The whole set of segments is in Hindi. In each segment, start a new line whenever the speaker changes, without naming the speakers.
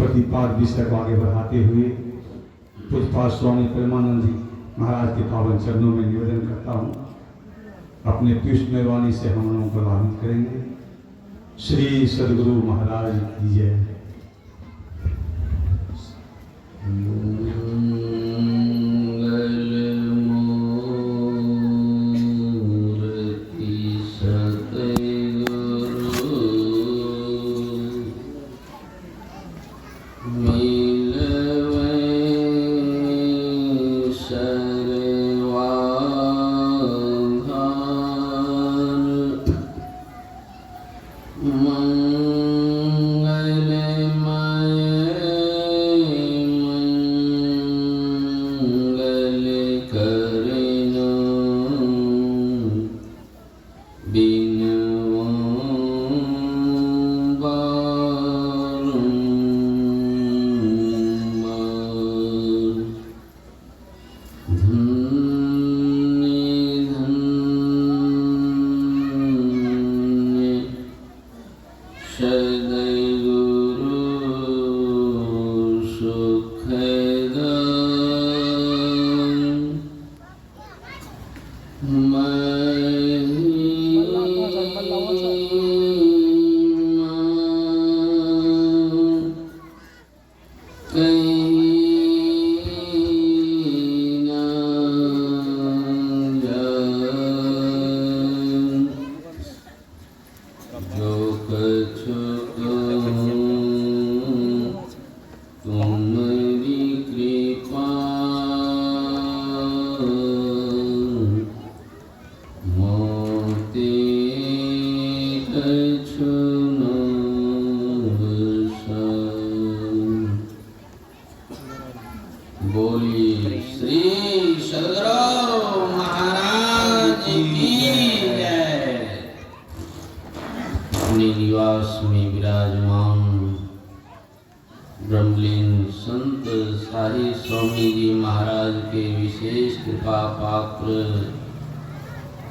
प्रतिपाद विषय को आगे बढ़ाते हुए पूज्यपाद स्वामी प्रेमानंद जी महाराज के पावन चरणों में निवेदन करता हूँ, अपने पीयूषमय वाणी से हम लोगों को प्रभावित करेंगे। श्री सद्गुरु महाराज की जय।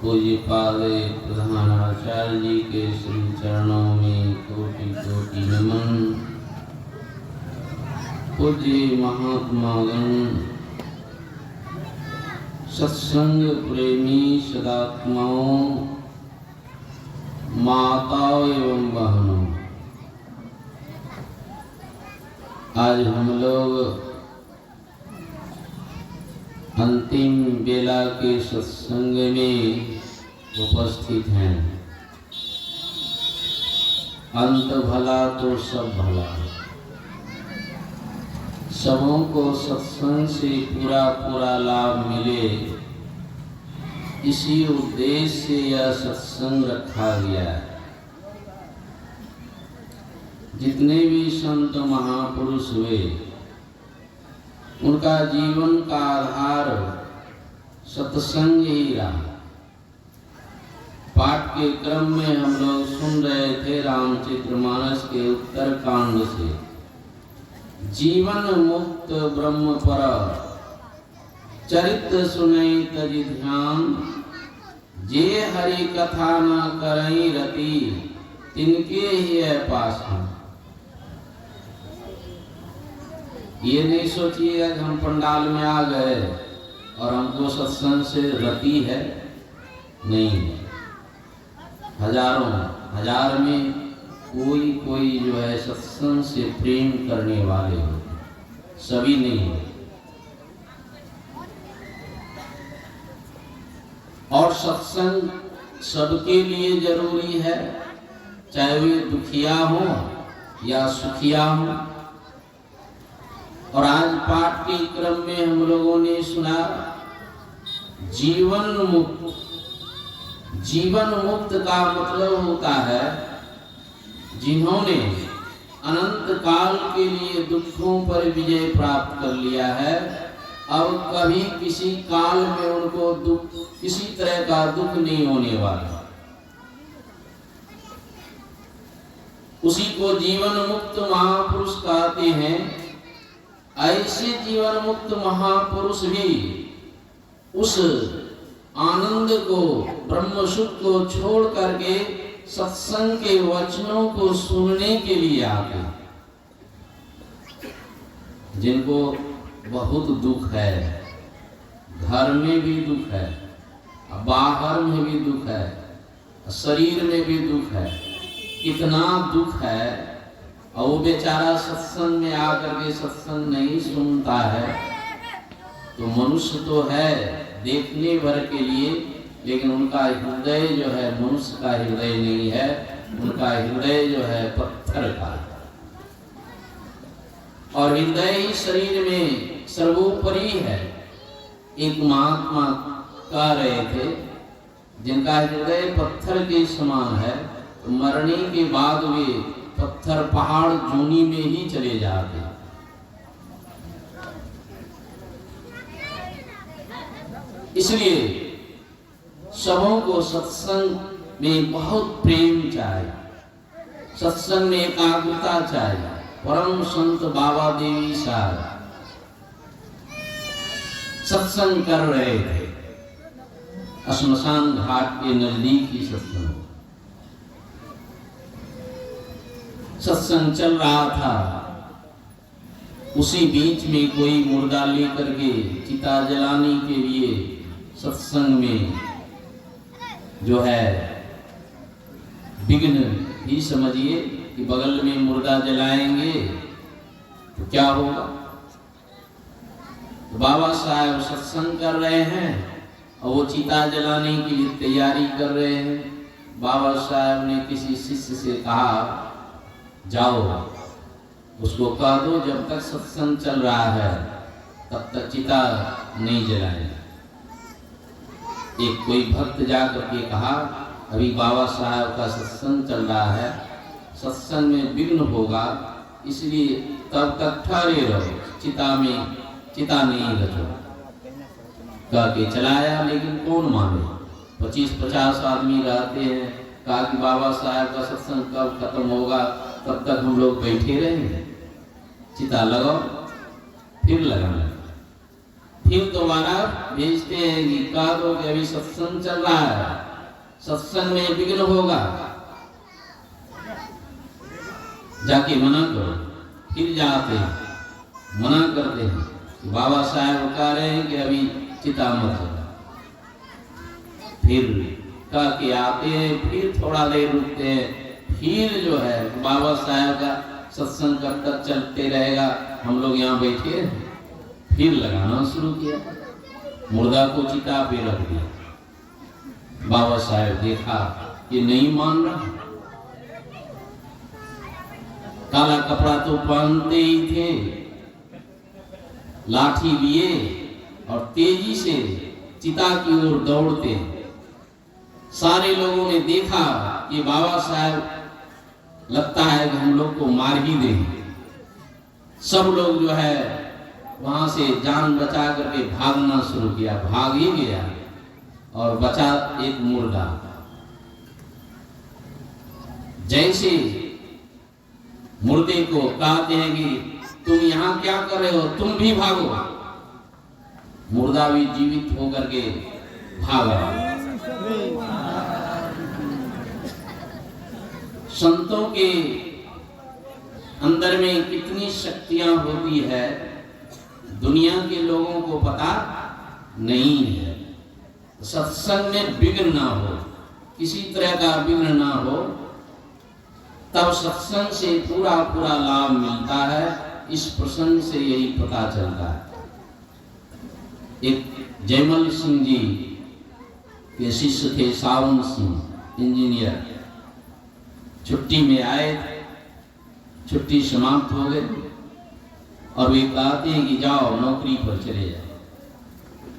पूज्यपाद प्रधानाचार्य जी के श्री चरणों में कोटि कोटि नमन। पूज्य महात्मागण, सत्संग प्रेमी सदात्माओं, माताओं एवं बहनों, आज हम लोग अंतिम बेला के सत्संग में उपस्थित हैं। अंत भला तो सब भला। सबों को सत्संग से पूरा पूरा लाभ मिले, इसी उद्देश्य से यह सत्संग रखा गया है। जितने भी संत महापुरुष हुए, उनका जीवन का आधार सत्संग ही रहा। पाठ के क्रम में हम लोग सुन रहे थे रामचरितमानस के उत्तरकांड से, जीवन मुक्त ब्रह्म पर चरित्र सुनई तजि ध्यान, जे हरि कथा न करई रति, तिनके ही पास। ये नहीं सोचिए कि हम पंडाल में आ गए और हमको सत्संग से रति है, नहीं। हजारों हजार में कोई कोई जो है सत्संग से प्रेम करने वाले हो, सभी नहीं हो। और सत्संग सबके लिए जरूरी है, चाहे वे दुखिया हो या सुखिया हो। और आज पाठ के क्रम में हम लोगों ने सुना जीवन मुक्त। जीवन मुक्त का मतलब होता है जिन्होंने अनंत काल के लिए दुखों पर विजय प्राप्त कर लिया है, अब कभी किसी काल में उनको दुख, किसी तरह का दुख नहीं होने वाला, उसी को जीवन मुक्त महापुरुष कहते हैं। ऐसे जीवन मुक्त महापुरुष भी उस आनंद को, ब्रह्म सुख को छोड़ करके सत्संग के वचनों को सुनने के लिए आते। जिनको बहुत दुख है, घर में भी दुख है, बाहर में भी दुख है, शरीर में भी दुख है, इतना दुख है, और वो बेचारा सत्संग में आकर के सत्संग नहीं सुनता है। तो मनुष्य तो है देखने भर के लिए, लेकिन उनका हृदय जो है मनुष्य का हृदय नहीं है, उनका हृदय जो है पत्थर का है। और हृदय ही शरीर में सर्वोपरि है। एक महात्मा कह रहे थे, जिनका हृदय पत्थर के समान है, तो मरने के बाद वे पत्थर पहाड़ जूनी में ही चले जाते हैं। इसलिए सबों को सत्संग में बहुत प्रेम चाहिए, सत्संग में एकाग्रता चाहिए। परम संत बाबा देवी साहब सत्संग कर रहे थे, श्मशान घाट के नजदीक ही सत्संग चल रहा था। उसी बीच में कोई मुर्दा लेकर के चिता जलाने के लिए सत्संग में जो है विघ्न ही समझिए कि बगल में मुर्दा जलाएंगे तो क्या होगा। तो बाबा साहब सत्संग कर रहे हैं और वो चिता जलाने के लिए तैयारी कर रहे हैं। बाबा साहब ने किसी शिष्य से कहा, जाओ उसको कह दो जब तक सत्संग चल रहा है तब तक चिता नहीं जलाएंगे। एक कोई भक्त जाकर के कहा, अभी बाबा साहब का सत्संग चल रहा है, सत्संग में विघ्न होगा, इसलिए तब तक ठहरे रहो, चिता नहीं रचो। कह के चलाया, लेकिन कौन माने, 25-50 आदमी रहते हैं। कहा कि बाबा साहब का सत्संग कब खत्म होगा तब तक हम लोग बैठे रहेंगे, चिता लगाओ। फिर लगाना, फिर दोबारा भेजते हैं कि कह दो कि अभी सत्संग चल रहा है, सत्संग में विघ्न होगा, जाके मना करो। फिर जाते हैं मना करते हैं, बाबा साहब कह रहे हैं कि अभी चिता मत जला। फिर कह के आते हैं, फिर थोड़ा देर रुकते हैं, फिर जो है बाबा साहब का सत्संग कब तक चलते रहेगा, हम लोग यहाँ बैठे हैं। फिर लगाना शुरू किया, मुर्दा को चिता पे रख दिया। बाबा साहब देखा ये नहीं मान रहा, काला कपड़ा तो पहनते ही थे, लाठी लिए और तेजी से चिता की ओर दौड़ते। सारे लोगों ने देखा कि बाबा साहब लगता है कि हम लोग को मार ही देंगे। सब लोग जो है वहां से जान बचा करके भागना शुरू किया। भाग ही गया और बचा एक मुर्दा। जैसे मुर्दे को कहते हैं कि तुम यहाँ क्या कर रहे हो, तुम भी भागो, मुर्दा भी जीवित होकर के भागा। संतों के अंदर में कितनी शक्तियां होती है, दुनिया के लोगों को पता नहीं है। सत्संग में विघ्न ना हो, किसी तरह का विघ्न ना हो, तब सत्संग से पूरा लाभ मिलता है। इस प्रसंग से यही पता चलता है। एक जयमल सिंह जी के शिष्य थे, सावन सिंह इंजीनियर, छुट्टी में आए, छुट्टी समाप्त हो गई और वे कहते हैं कि जाओ नौकरी पर चले जाओ।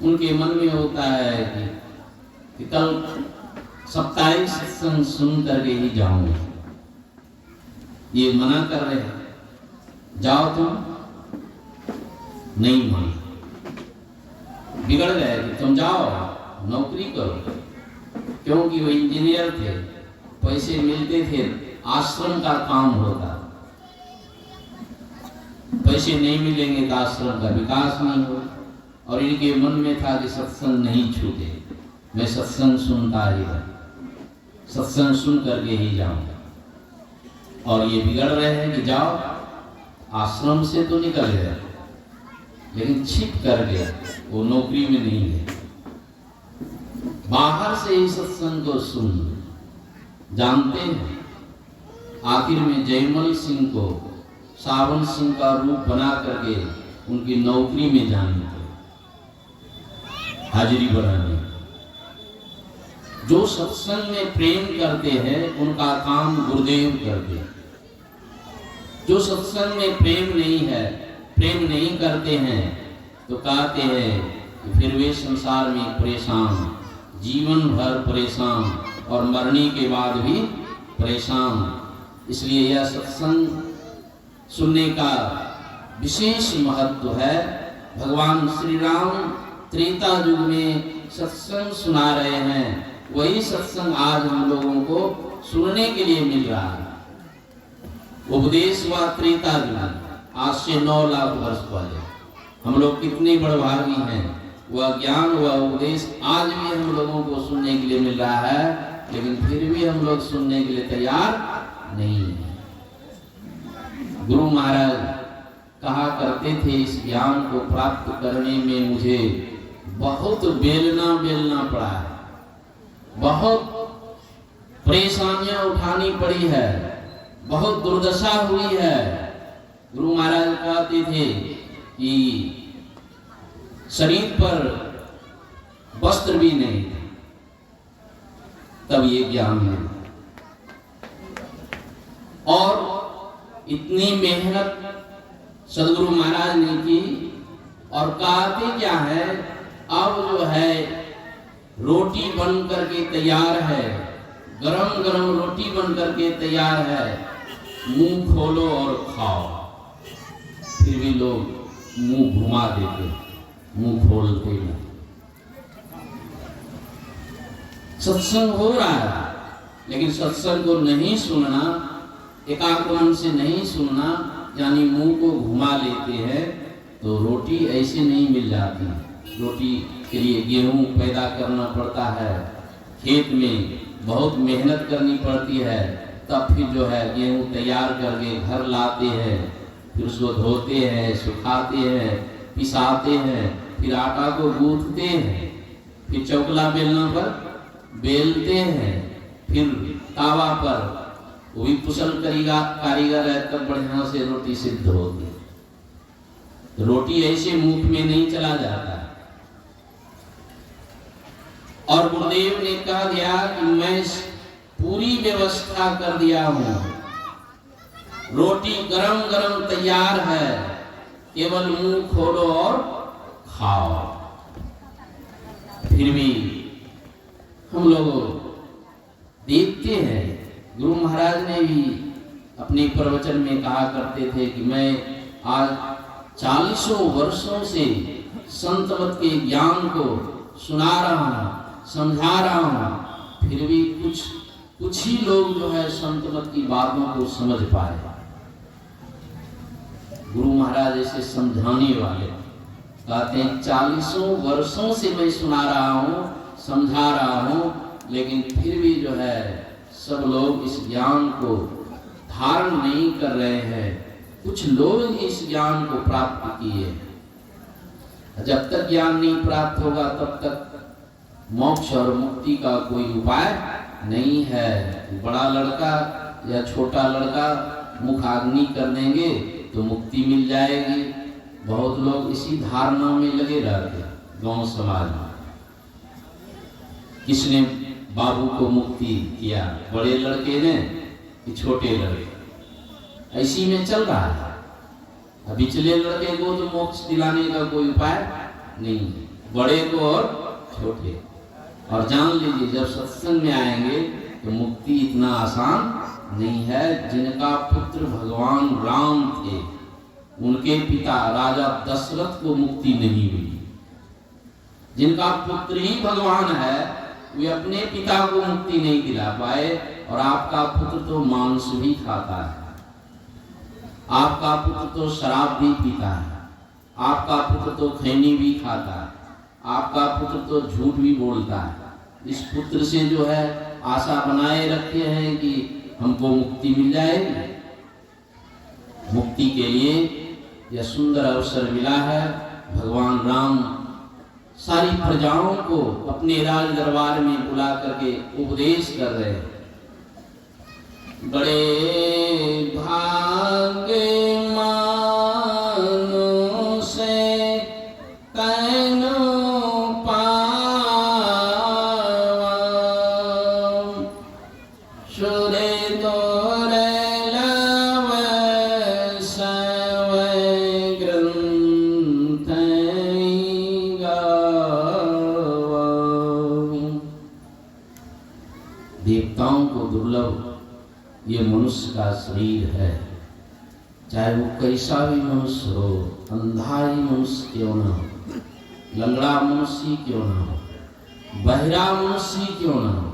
उनके मन में होता है कि कल साप्ताहिक सत्संग सुन करके ही जाऊंगा। ये मना कर रहे हैं, जाओ तुम, नहीं माना, बिगड़ गए कि तुम जाओ नौकरी करो। क्योंकि वो इंजीनियर थे, पैसे मिलते थे, आश्रम का काम होता, पैसे नहीं मिलेंगे तो आश्रम का विकास नहीं हो। और इनके मन में था कि सत्संग नहीं छूटे, मैं सत्संग सुनता ही रहूं, सत्संग सुन करके ही जाऊंगा। और ये बिगड़ रहे हैं कि जाओ आश्रम से तो निकल गए, लेकिन छिप कर गया, वो नौकरी में नहीं है। बाहर से ही सत्संग को सुन। जानते हैं आखिर में जयमल सिंह को सावन सिंह का रूप बना करके उनकी नौकरी में जाने थे, हाजिरी बनाने। जो सत्संग में प्रेम करते हैं उनका काम गुरुदेव करते हैं। जो सत्संग में प्रेम नहीं है, प्रेम नहीं करते हैं, तो कहते हैं कि फिर वे संसार में परेशान, जीवन भर परेशान और मरने के बाद भी परेशान। इसलिए यह सत्संग सुनने का विशेष महत्व है। भगवान श्री राम त्रेता युग में सत्संग सुना रहे हैं, वही सत्संग आज हम लोगों को सुनने के लिए मिल रहा है। उपदेश हुआ त्रेता युग, आज से 9 लाख वर्ष पहले। हम लोग कितने बड़भागी हैं, वह ज्ञान वह उपदेश आज भी हम लोगों को सुनने के लिए मिल रहा है, लेकिन फिर भी हम लोग सुनने के लिए तैयार नहीं है। गुरु महाराज कहा करते थे, इस ज्ञान को प्राप्त करने में मुझे बहुत बेलना पड़ा है, बहुत परेशानियां उठानी पड़ी है, बहुत दुर्दशा हुई है। गुरु महाराज कहते थे कि शरीर पर वस्त्र भी नहीं, तब ये ज्ञान मिला। और इतनी मेहनत सदगुरु महाराज ने की, और कहते क्या है, अब जो है रोटी बन करके तैयार है, गरम गरम रोटी बन करके तैयार है, मुंह खोलो और खाओ। फिर भी लोग मुंह घुमा देते, मुंह खोलते नहीं। सत्संग हो रहा है, लेकिन सत्संग को नहीं सुनना, एकाग्र मन से नहीं सुनना, यानी मुंह को घुमा लेते हैं, तो रोटी ऐसे नहीं मिल जाती। रोटी के लिए गेहूं पैदा करना पड़ता है, खेत में बहुत मेहनत करनी पड़ती है, तब फिर जो है गेहूं तैयार करके घर लाते हैं, फिर उसको धोते हैं, सुखाते हैं, पिसाते हैं, फिर आटा को गूंथते हैं, फिर चौकला बेलना पर बेलते हैं, फिर तावा पर, वो भी कुशल कारीगर है, तब बढ़िया से रोटी सिद्ध होती है। तो रोटी ऐसे मुख में नहीं चला जाता है। और गुरुदेव ने कह दिया कि मैं पूरी व्यवस्था कर दिया हूं, रोटी गरम गरम तैयार है, केवल मुंह खोलो और खाओ। फिर भी हम लोग देखते हैं, गुरु महाराज ने भी अपने प्रवचन में कहा करते थे कि मैं आज 40 वर्षों से संतवत के ज्ञान को सुना रहा हूँ, समझा रहा हूँ, फिर भी कुछ ही लोग जो है संतवत की बातों को समझ पाए। गुरु महाराज ऐसे समझाने वाले कहते हैं, 40 वर्षों से मैं सुना रहा हूँ, समझा रहा हूँ, लेकिन फिर भी जो है सब लोग इस ज्ञान को धारण नहीं कर रहे हैं। कुछ लोग इस ज्ञान को प्राप्त किए। जब तक ज्ञान नहीं प्राप्त होगा तब तक मोक्ष और मुक्ति का कोई उपाय नहीं है। बड़ा लड़का या छोटा लड़का मुखाग्नि कर देंगे तो मुक्ति मिल जाएगी। बहुत लोग इसी धारणा में लगे रहते गांव समाज में। किसने बाबू को मुक्ति किया, बड़े लड़के ने कि छोटे लड़के? ऐसी में चल रहा है। अब पिछले लड़के को तो मोक्ष दिलाने का कोई उपाय नहीं, बड़े को और छोटे। और जान लीजिए, जब सत्संग में आएंगे तो मुक्ति इतना आसान नहीं है। जिनका पुत्र भगवान राम थे, उनके पिता राजा दशरथ को मुक्ति नहीं हुई। जिनका पुत्र ही भगवान है, वे अपने पिता को मुक्ति नहीं दिला पाए। और आपका पुत्र तो मांस भी खाता है, आपका पुत्र तो शराब भी पीता है, आपका पुत्र तो खैनी भी खाता है, आपका पुत्र तो झूठ भी बोलता है। इस पुत्र से जो है आशा बनाए रखते हैं कि हमको मुक्ति मिल जाएगी। मुक्ति के लिए यह सुंदर अवसर मिला है। भगवान राम सारी प्रजाओं को अपने राज दरबार में बुला करके उपदेश कर रहे हैं। बड़े भाग्य मानो से तैनो पावा, सुरे तोरे लवे सवे ग्रंथ गावा। देवताओं को दुर्लभ ये मनुष्य का शरीर है, चाहे वो कैसा भी मनुष्य हो, अंधा ही मनुष्य क्यों ना हो, लंगड़ा मनुष्य क्यों ना हो, बहरा मनुष्य क्यों ना हो,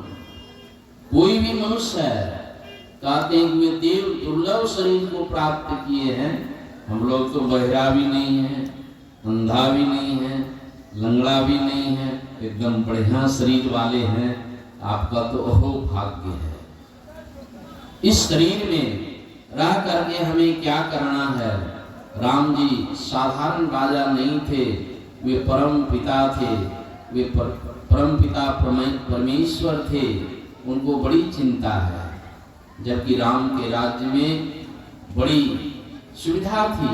कोई भी मनुष्य है। कहते हैं कि वे देव दुर्लभ शरीर को प्राप्त किए हैं। हम लोग तो बहरा भी नहीं है, अंधा भी नहीं है, लंगड़ा भी नहीं है, एकदम बढ़िया शरीर वाले हैं। आपका तो ओहो भाग्य है। इस शरीर में रह करके हमें क्या करना है। राम जी साधारण राजा नहीं थे, वे परम पिता थे, वे परम पिता परमेश्वर थे। उनको बड़ी चिंता है, जबकि राम के राज्य में बड़ी सुविधा थी।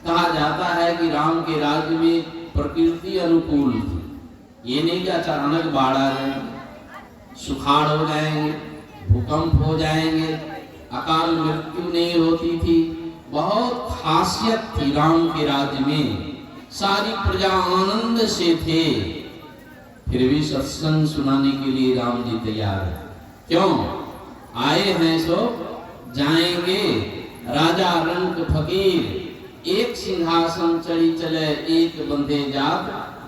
कहा जाता है कि राम के राज्य में प्रकृति अनुकूल थी। ये नहीं कि अचानक बाढ़ आ जाएंगे, सुखाड़ हो जाएंगे, भूकंप हो जाएंगे, अकाल मृत्यु नहीं होती थी। बहुत खासियत थी राम के राज्य में। सारी प्रजा आनंद से थे। फिर भी सत्संग सुनाने के लिए राम जी तैयार है। क्यों आए हैं सो जाएंगे। राजा रंक फकीर, एक सिंहासन चढ़ी चले, एक बंधे जात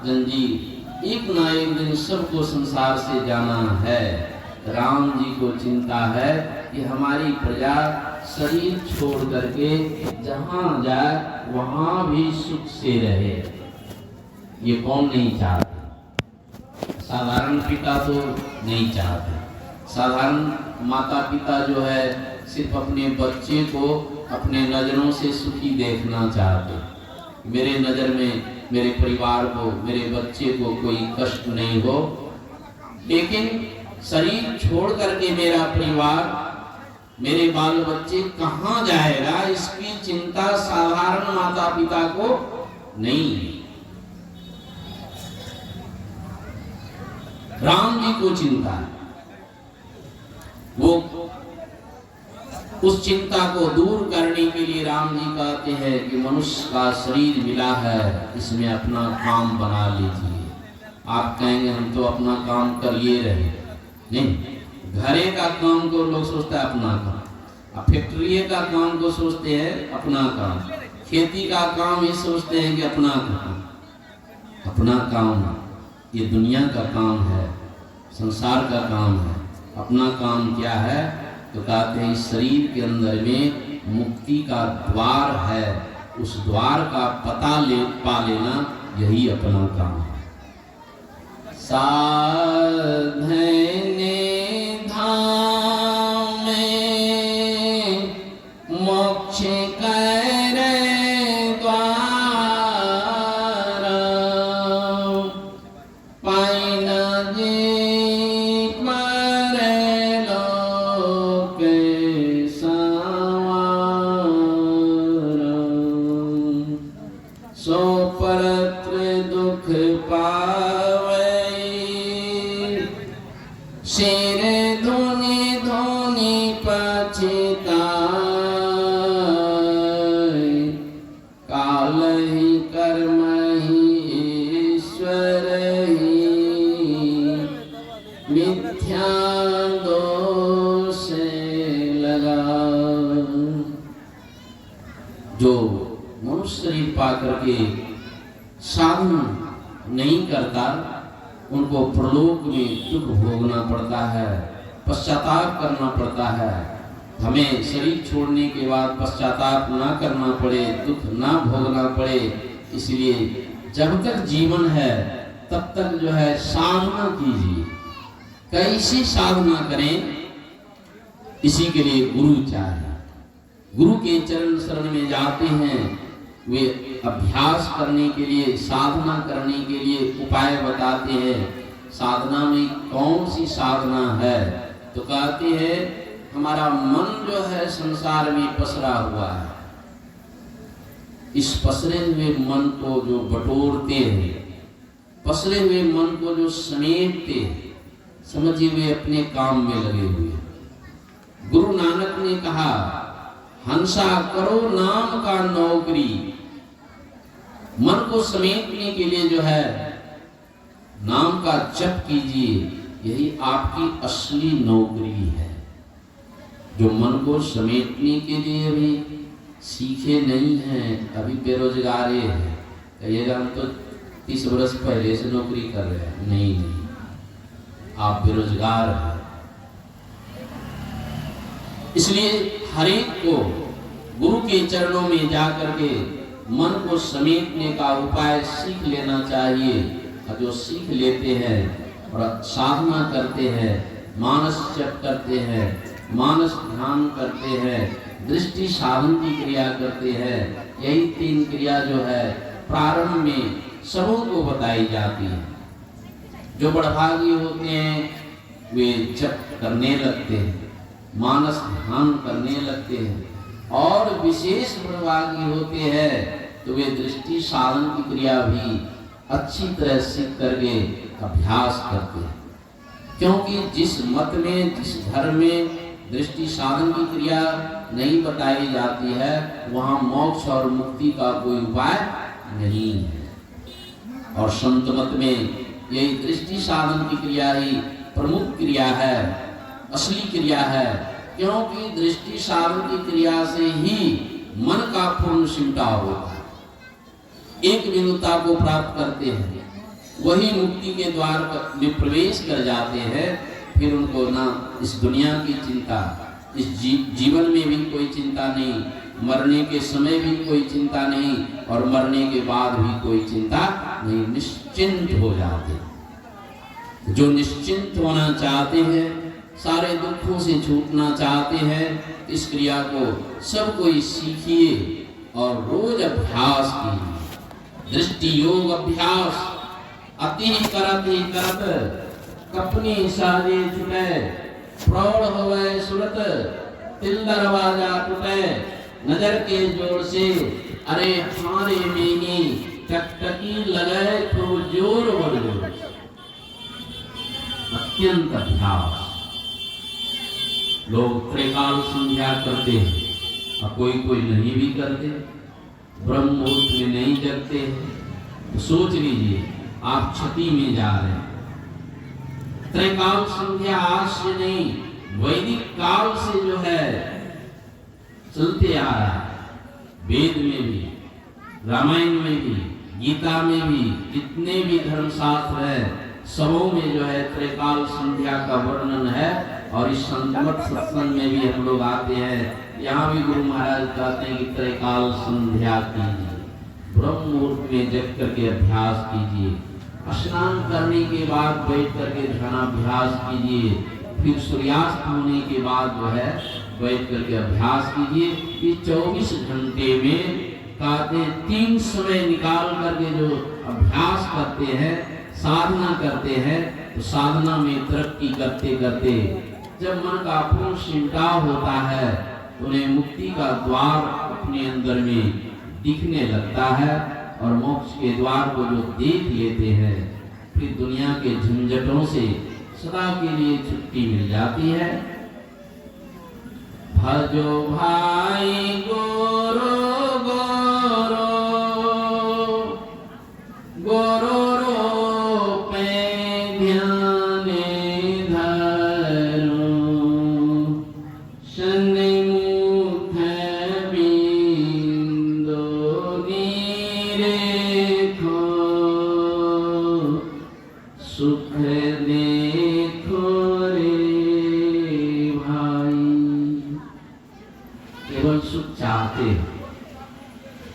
जंजीर। एक ना एक दिन सबको संसार से जाना है। राम जी को चिंता है कि हमारी प्रजा शरीर छोड़ करके जहां जाए वहां भी सुख से रहे। ये कौन नहीं चाहते? साधारण पिता तो नहीं चाहते। साधारण माता पिता जो है सिर्फ अपने बच्चे को अपने नजरों से सुखी देखना चाहते। मेरे नजर में मेरे परिवार को, मेरे बच्चे को कोई कष्ट नहीं हो। लेकिन शरीर छोड़ करके मेरा परिवार, मेरे बाल बच्चे कहां जाएगा, इसकी चिंता साधारण माता पिता को नहीं। राम जी को चिंता है। वो उस चिंता को दूर करने के लिए राम जी कहते हैं कि मनुष्य का शरीर मिला है, इसमें अपना काम बना लीजिए। आप कहेंगे हम तो अपना काम कर ये रहे। नहीं, घरे का काम को लोग सोचते हैं अपना काम, फैक्ट्री का काम को सोचते हैं अपना काम, खेती का काम ये सोचते हैं कि अपना काम। अपना काम ये दुनिया का काम है, संसार का काम है। अपना काम क्या है? तो कहते हैं इस शरीर के अंदर में मुक्ति का द्वार है, उस द्वार का पता पा लेना, यही अपना काम है। साधने धाम में मोक्ष करे द्वारा, पाइन जी मरे लोक संवारा। सो परत्र दुख पावे, शेर धोनी धोनी पछताए, काल ही कर्म ही ईश्वर ही, मिथ्या दोष लगा। जो मनुष्य शरीर पा करके साधना नहीं करता, उनको प्रलोक में दुख भोगना पड़ता है, पश्चाताप करना पड़ता है। हमें शरीर छोड़ने के बाद पश्चाताप ना करना पड़े, दुख ना भोगना पड़े, इसलिए जब तक जीवन है तब तक जो है साधना कीजिए। कैसी साधना करें, इसी के लिए गुरु चाहिए। गुरु के चरण शरण में जाते हैं, वे अभ्यास करने के लिए, साधना करने के लिए उपाय बताते हैं। साधना में कौन सी साधना है? तो कहते हैं हमारा मन जो है संसार में पसरा हुआ है। इस पसरे हुए मन को जो बटोरते हैं, पसरे हुए मन को जो समेटते हैं, समझिए वे अपने काम में लगे हुए। गुरु नानक ने कहा, हंसा करो नाम का नौकरी। मन को समेटने के लिए जो है नाम का जप कीजिए, यही आपकी असली नौकरी है। जो मन को समेटने के लिए भी सीखे नहीं हैं, अभी बेरोजगार हैं। कहिएगा हम तो 30 वर्ष पहले से नौकरी कर रहे हैं। नहीं, आप बेरोजगार हैं। इसलिए हर एक को गुरु के चरणों में जाकर के मन को समेटने का उपाय सीख लेना चाहिए। और जो सीख लेते हैं और साधना करते हैं, मानस जप करते हैं, मानस ध्यान करते हैं, दृष्टि साधन की क्रिया करते हैं, यही 3 क्रिया जो है प्रारंभ में सबों को बताई जाती है। जो बड़भागी होते हैं वे जप करने लगते हैं, मानस ध्यान करने लगते हैं, और विशेष बड़भागी होते हैं तो वे दृष्टि साधन की क्रिया भी अच्छी तरह सीख करके अभ्यास करते हैं। क्योंकि जिस मत में, जिस धर्म में दृष्टि साधन की क्रिया नहीं बताई जाती है, वहाँ मोक्ष और मुक्ति का कोई उपाय नहीं है। और संत मत में यही दृष्टि साधन की क्रिया ही प्रमुख क्रिया है, असली क्रिया है। क्योंकि दृष्टि साधन की क्रिया से ही मन का पूर्ण सिमटाव होता है, एक विनुता को प्राप्त करते हैं, वही मुक्ति के द्वार में प्रवेश कर जाते हैं। फिर उनको ना इस दुनिया की चिंता, इस जीवन में भी कोई चिंता नहीं, मरने के समय भी कोई चिंता नहीं, और मरने के बाद भी कोई चिंता नहीं, निश्चिंत हो जाते। जो निश्चिंत होना चाहते हैं, सारे दुखों से छूटना चाहते हैं, इस क्रिया को सब कोई सीखिए और रोज अभ्यास कीजिए। दृष्टि योग अभ्यास अति करत कपनी साजे छुटे, प्रौढ़ होवे सुरत तिल दरवाजा टूटे। नजर के जोर से अरे हारे में ही टकटकी लगे तो जोर बढ़। अत्यंत अभ्यास। लोग त्रिकाल संध्या करते हैं और कोई नहीं भी करते, ब्रह्म मुहूर्त में नहीं जगते हैं। तो सोच लीजिए आप क्षति में जा रहे हैं। त्रैकाल संध्या आज से नहीं, वैदिक काल से जो है चलते आ रहा है। वेद में भी, रामायण में भी, गीता में भी, जितने भी धर्मशास्त्र है सबों में जो है त्रैकाल संध्या का वर्णन है। और इस संतमत सत्संग में भी हम लोग आते हैं, यहाँ भी गुरु महाराज कहते हैं कि त्रैकाल संध्या कीजिए, ब्रह्म मुहूर्त में जग करके अभ्यास कीजिए, स्नान करने के बाद बैठ करके ध्यानाभ्यास कीजिए, फिर सूर्यास्त होने के बाद जो है बैठ करके अभ्यास कीजिए। ये 24 घंटे में कहते 3 समय निकाल करके जो अभ्यास करते हैं, साधना करते हैं, तो साधना में तरक्की करते करते जब मन का पूर्ण सिमटाव होता है तो उन्हें मुक्ति का द्वार अपने अंदर में दिखने लगता है। और मोक्ष के द्वार को जो देख लेते हैं, फिर दुनिया के झंझटों से सदा के लिए छुट्टी मिल जाती है। भजो भाई गोरो गोरो गोरो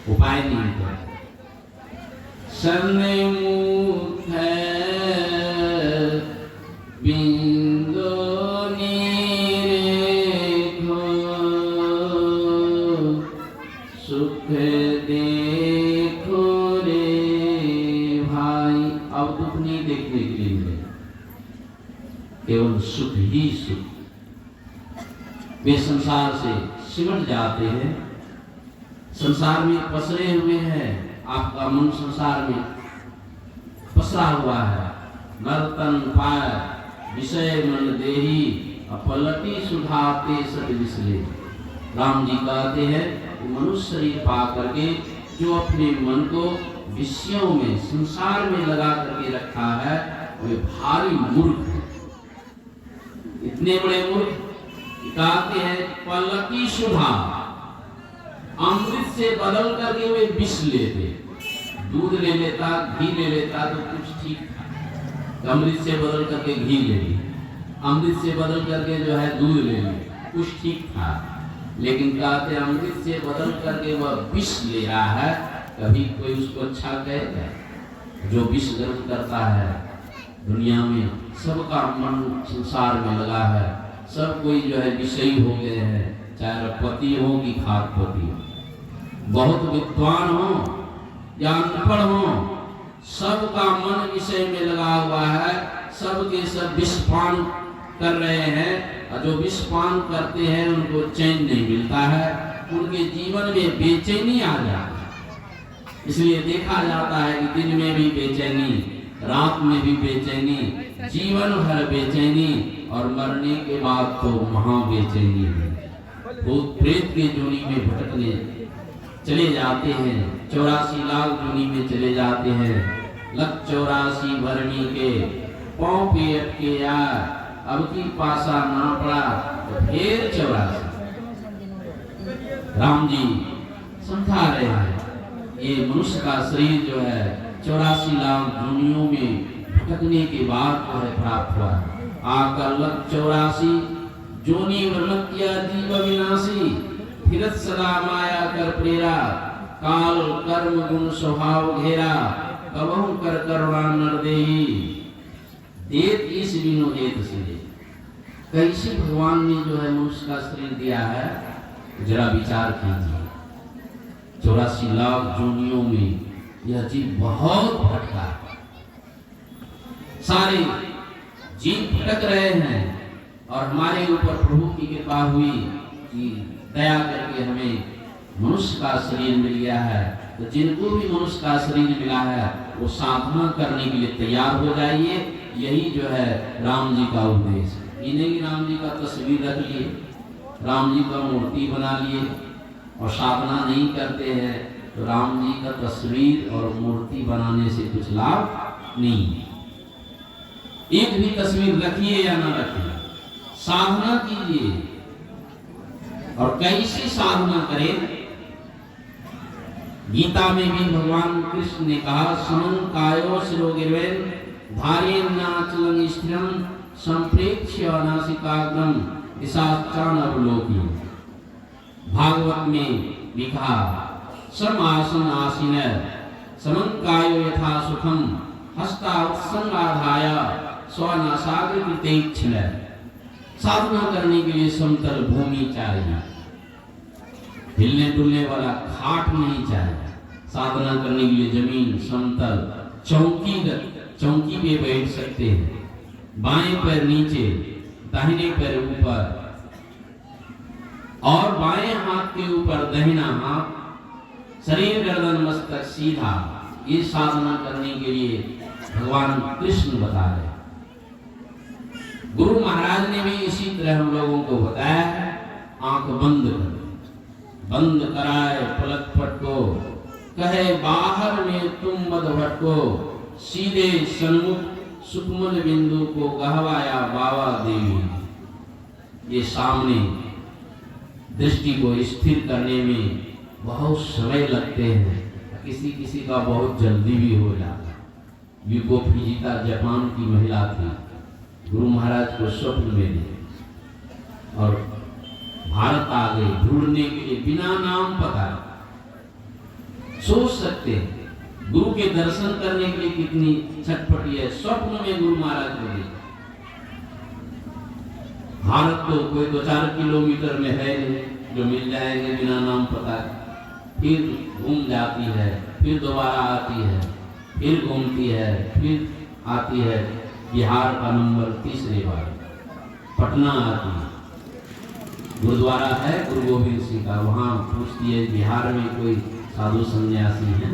उपाय नहीं करते। सन्मुख बिंदु निरेखो सुख दे देखने के लिए मिलेगा, केवल सुख ही सुख। वे संसार से सिमट जाते हैं, संसार में पसरे हुए हैं। आपका मन संसार में पसरा हुआ है। नर्तन पाय विषय मन देही अपलटी सुधाते सत विसले। राम जी कहते हैं कि मनुष्य शरीर पा करके जो अपने मन को विषयों में संसार में लगा करके रखा है वे भारी मूर्ख है। इतने बड़े मूर्ख कहते हैं पलटी सुधा, अमृत से बदल करके वे विष लेते। दूध ले लेता, घी ले लेता तो कुछ ठीक था, अमृत से बदल करके घी ले लिया, अमृत से बदल करके जो है दूध ले लिया, कुछ ठीक था। लेकिन कहते अमृत से बदल करके वह विष ले रहा है, कभी कोई उसको अच्छा कहेगा? जो विष ग्रहण करता है दुनिया में, सबका मन संसार में लगा है, सब कोई जो है विषयी हो गए हैं, चाहे पति हो कि खादपति हो, बहुत विद्वान हो या अनपढ़ हो, सबका मन विषय में लगा हुआ है। सबके सब विषपान कर रहे हैं, और जो विषपान करते हैं उनको चैन नहीं मिलता है, उनके जीवन में बेचैनी आ जाती है। इसलिए देखा जाता है कि दिन में भी बेचैनी, रात में भी बेचैनी, जीवन भर बेचैनी, और मरने के बाद तो महा बेचैनी है। भूत प्रेत के जोनी में भटकने चले जाते हैं, 84 लाख जोनी में चले जाते हैं। लख 84 भरनी के पाँव पे अटके यार, अब की पासा ना पड़ा तो फिर 84। राम जी समझा रहे हैं ये मनुष्य का शरीर जो है 84 लाख जोनियों में भटकने के बाद जो है प्राप्त हुआ। आकर लख 84 जोनी वर्णन किया जीव विनाशी, फिरत सदा माया कर प्रेरा, काल कर्म गुण स्वभाव घेरा, कबहु कर करुणा नर देही, देत इस बिनु देत से। कैसे भगवान ने जो है मनुष्य का शरीर दिया है, जरा विचार कीजिए। 84 लाख जोनियों में यह जीव बहुत भटका, सारे जीव भटक रहे हैं, और हमारे ऊपर प्रभु की कृपा हुई कि दया करके हमें मनुष्य का शरीर मिल गया है। तो जिनको भी मनुष्य का शरीर मिला है वो साधना करने के लिए तैयार हो जाइए। यही जो है राम जी का उद्देश्य है। ये नहीं राम जी का तस्वीर रख लिए, राम जी का मूर्ति बना लिए और साधना नहीं करते हैं, तो राम जी का तस्वीर और मूर्ति बनाने से कुछ लाभ नहीं। एक भी तस्वीर रखिए या ना रखिए, साधना कीजिए। और कैसी साधना करें? गीता में भी भगवान कृष्ण ने कहा, समं कायो शिरोगिर्वेन धारेन नाचलं स्थिरं संप्रेक्ष्य नासिकाग्रम दिशाचान अवलोकी। भागवत में लिखा, सम आसन आसीन समं कायो यथा सुखम हस्ता उत्संगाधाय स्वनासाग्रकृतेक्षण। साधना करने के लिए समतल भूमि चाहिए, हिलने डुलने वाला खाट नहीं चाहिए। साधना करने के लिए जमीन समतल, चौकी पे बैठ सकते हैं, बाएं पैर नीचे, दाहिने पैर ऊपर, और बाएं हाथ के ऊपर दाहिना हाथ, शरीर गर्दन मस्तक सीधा। ये साधना करने के लिए भगवान कृष्ण बता रहे। गुरु महाराज ने भी इसी तरह हम लोगों को बताया है, आंख बंद कर, बंद कराए पलक फटको, कहे बाहर में तुम मत भटको, सीधे सन्मुख सुकमल बिंदु को गहवाया बाबा देवी। ये सामने दृष्टि को स्थिर करने में बहुत समय लगते हैं, किसी का बहुत जल्दी भी हो जाता। यूको फिजिका जापान की महिला थी, गुरु महाराज को स्वप्न में दिए और भारत आ गई ढूंढने के लिए, बिना नाम पता। सोच सकते हैं गुरु के दर्शन करने के लिए कितनी छटपटी है। स्वप्न में गुरु महाराज को देखा। भारत तो कोई 2-4 किलोमीटर में है नहीं जो मिल जाएंगे बिना नाम पता। फिर घूम जाती है, फिर दोबारा आती है, फिर घूमती है, फिर आती है बिहार का नंबर 3रे बार, पटना आती है, गुरुद्वारा है गुरु गोविंद सिंह का, वहाँ पूछती है बिहार में कोई साधु सन्यासी है?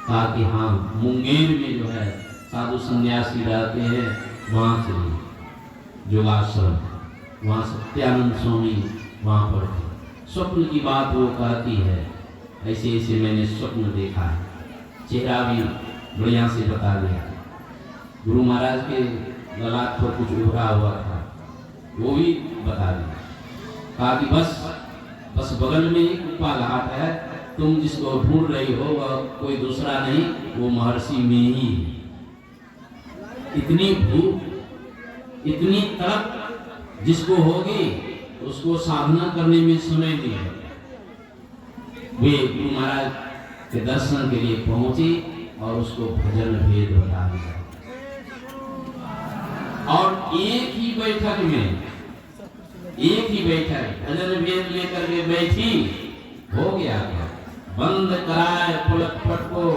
कहा कि हाँ, मुंगेर में जो है साधु सन्यासी रहते हैं, वहाँ से योगाश्रम, वहाँ सत्यानंद स्वामी वहाँ पर थे। स्वप्न की बात वो कहती है, ऐसे ऐसे मैंने स्वप्न देखा है, चेहरा भी बढ़िया से बता दिया। गुरु महाराज के ललाट पर कुछ उभरा हुआ था, वो भी बता दिया। कहा कि बस बगल में ही कुप्पा घाट है, तुम जिसको ढूंढ रही हो वह कोई दूसरा नहीं, वो महर्षि में ही है। इतनी भूख, इतनी तड़प जिसको होगी उसको साधना करने में समय नहीं है। वे गुरु महाराज के दर्शन के लिए पहुंची और उसको भजन भेद बता दिया। और एक ही बैठक भजन भेद लेकर के बैठी, हो गया बंद कराए पलक पटको,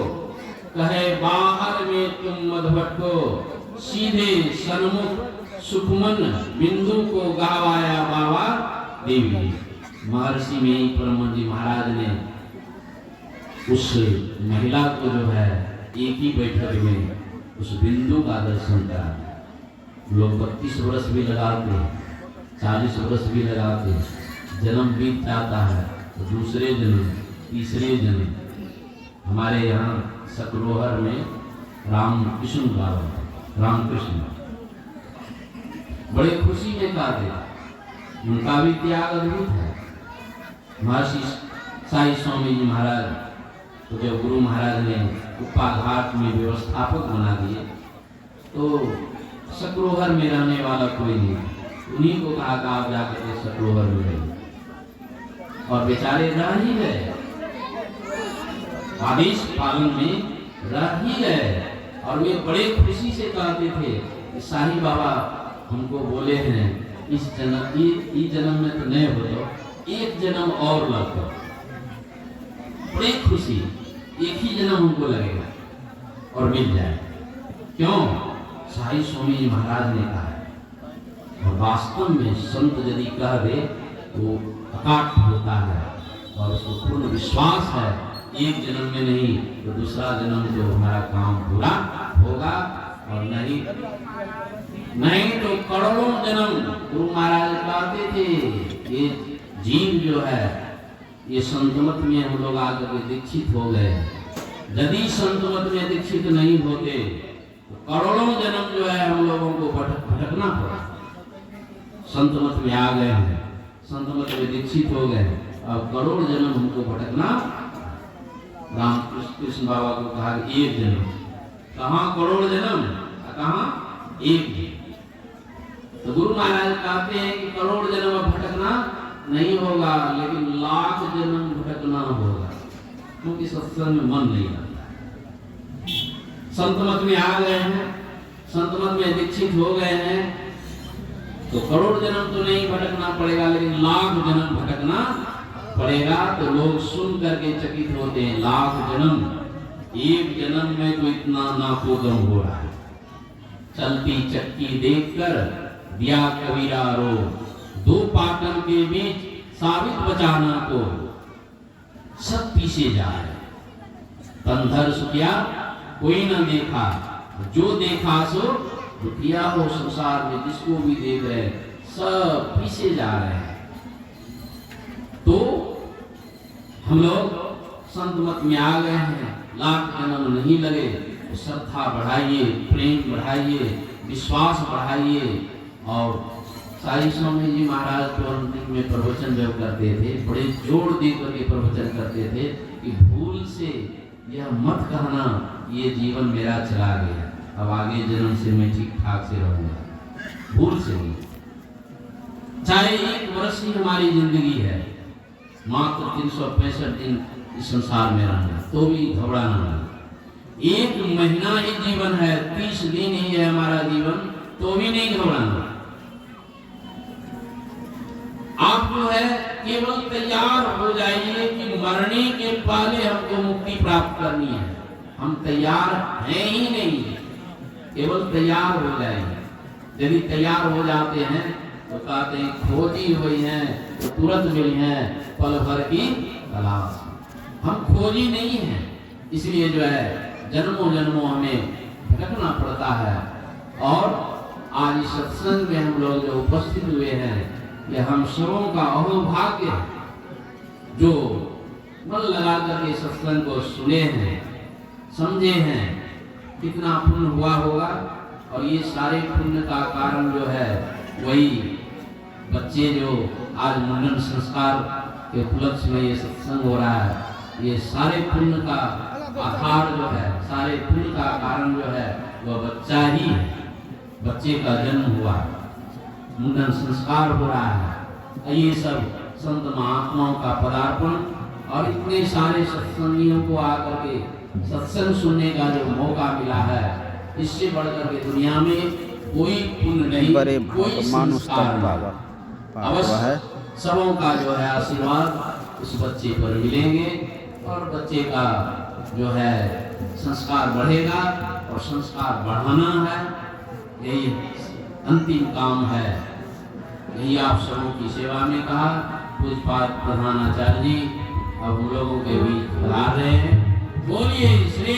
कहे बाहर में तुम मधुबट को, सीधे सन्मुख सुखमन बिंदु को गावाया बाबा देवी। महर्षि में परम जी महाराज ने उस महिला को जो है एक ही बैठक में उस बिंदु का दर्शन करा। लोग 32 वर्ष भी लगाते हैं, 40 वर्ष भी लगाते हैं, जन्म बीत जाता है तो दूसरे जन्म, तीसरे जन्म। हमारे यहाँ सकरोहर में रामकृष्ण बाबा, रामकृष्ण बड़े खुशी में कहते, उनका भी त्याग अद्भुत है। महर्षि साई स्वामी जी महाराज तो जब गुरु महाराज ने कुप्पा घाट में व्यवस्थापक बना दिए तो सकरोहर में रहने वाला कोई नहीं, उन्हीं को कहा कि आप जाकर के सकरोहर में रहिए, और बेचारे रह ही गए, आदेश पालन में रह ही गए। और वे बड़े खुशी से कहते थे कि साईं बाबा हमको बोले हैं इस जन्म में तो नहीं हो तो एक जन्म और लगता। बड़ी खुशी, एक ही जन्म हमको लगेगा और मिल जाए। क्यों? साईं स्वामी महाराज ने कहा है। और वास्तव में संत यदि कह दे तो अकाट होता है और उसको पूर्ण विश्वास है, एक जन्म में नहीं तो दूसरा जन्म जो हमारा काम पूरा होगा, और नहीं तो करोड़ों जन्म। गुरु महाराज कहते थे ये जीव जो है ये संतमत में हम लोग आकर के दीक्षित हो गए, यदि संतमत में दीक्षित नहीं होते तो करोड़ों जन्म जो है हम लोगों को भटकना पड़ा। संतमत में आ गए हैं, संतमत में दीक्षित हो गए, अब करोड़ जन्म हमको भटकना। रामकृष्ण बाबा को कहा एक जन्म, कहाँ करोड़ जन्म, कहाँ एक। तो गुरु महाराज कहते हैं कि करोड़ जन्म भटकना नहीं होगा, लेकिन लाख जन्म भटकना होगा, क्योंकि सत्संग में मन नहीं लगता। संतमत में आ गए हैं, संतमत में दीक्षित हो गए हैं, तो करोड़ जन्म तो नहीं भटकना पड़ेगा, लेकिन लाख जन्म भटकना पड़ेगा। तो लोग सुन करके चकित होते हैं, लाख जन्म, एक जन्म में तो इतना नाकोदम हो रहा है। चलती चक्की देखकर दिया कबीरा रो, दो पाटन के बीच साबित बचाना को, सब पीछे जा रहे। तंधर सुखिया कोई न देखा, जो देखा सो दुखिया हो। संसार में जिसको भी देख रहे सब पीछे जा रहे हैं। तो हम लोग संत मत में आ गए हैं, लाख जन्म नहीं लगे तो श्रद्धा बढ़ाइए, प्रेम बढ़ाइए, विश्वास बढ़ाइए। और साईं स्वामी जी महाराज तो अंतिम में प्रवचन जब करते थे, बड़े जोर दे करके प्रवचन करते थे कि भूल से यह मत कहना ये जीवन मेरा चला गया, अब आगे जन्म से मैं ठीक ठाक से रहूंगा। भूल से नहीं, चाहे 1 वर्ष ही हमारी जिंदगी है, मात्र 365 दिन इस संसार में रहना, तो भी घबराना नहीं। 1 महीना ही जीवन है, 30 दिन ही है हमारा जीवन, तो भी नहीं घबराना। आप जो है केवल तैयार हो जाइए कि मरने के पहले हमको मुक्ति प्राप्त करनी है। हम तैयार हैं ही नहीं, केवल तैयार हो जाएंगे। यदि तैयार हो जाते हैं तो कहते हैं खोजी हुई हैं तो तुरंत मिली हैं पल भर की तलाश। हम खोजी नहीं हैं, इसलिए जो है जन्मों जन्मों हमें भटकना पड़ता है। और आज इस सत्संग में हम लोग जो उपस्थित हुए हैं, ये हम सबों का अहोभाग्य है, जो मन लगा करके सत्संग को सुने हैं, समझे हैं। कितना पुण्य हुआ होगा। और ये सारे पुण्य का कारण जो है वही बच्चे जो आज मुंडन संस्कार के उपलक्ष्य में ये सत्संग हो रहा है, ये सारे पुण्य का आधार जो है, सारे पुण्य का कारण जो है वह बच्चा ही है। बच्चे का जन्म हुआ, मुंडन संस्कार हो रहा है, ये सब संत महात्माओं का पदार्पण और इतने सारे सत्संगियों को आकर के सत्संग सुनने का जो मौका मिला है, इससे बढ़कर के दुनिया में कोई पुण्य नहीं, कोई संस्कार नहीं। अवश्य सबों का जो है आशीर्वाद उस बच्चे पर मिलेंगे और बच्चे का जो है संस्कार बढ़ेगा। और संस्कार बढ़ाना है, यही अंतिम काम है। यही आप सबों की सेवा में कहा। पूज्यपाद प्रधानाचार्य जी अब हम लोगों के बीच पधार रहे हैं। बोलिए श्री